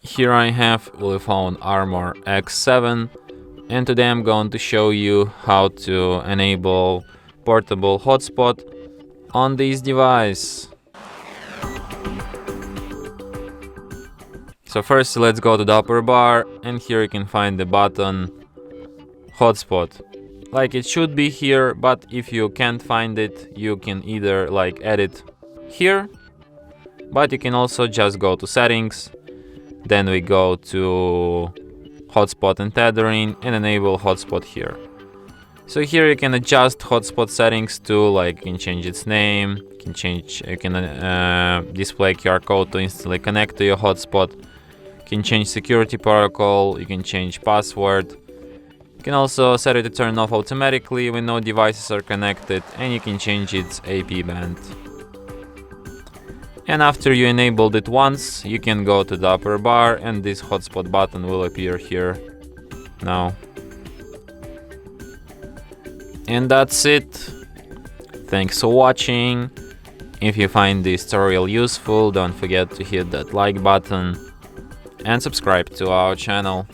Here I have ULEFONE Armor X7, and today I'm going to show you how to enable Portable Hotspot on this device. So first let's go to the upper bar, and here you can find the button Hotspot. Like it should be here, but if you can't find it, you can either add it here, but you can also just go to settings. Then we go to hotspot and tethering and enable hotspot here. So here you can adjust hotspot settings to you can change its name, you can display QR code to instantly connect to your hotspot, you can change security protocol, you can change password, you can also set it to turn off automatically when no devices are connected, and you can change its AP band. And after you enabled it once, you can go to the upper bar and this hotspot button will appear here now. And that's it. Thanks for watching. If you find this tutorial useful, don't forget to hit that like button and subscribe to our channel.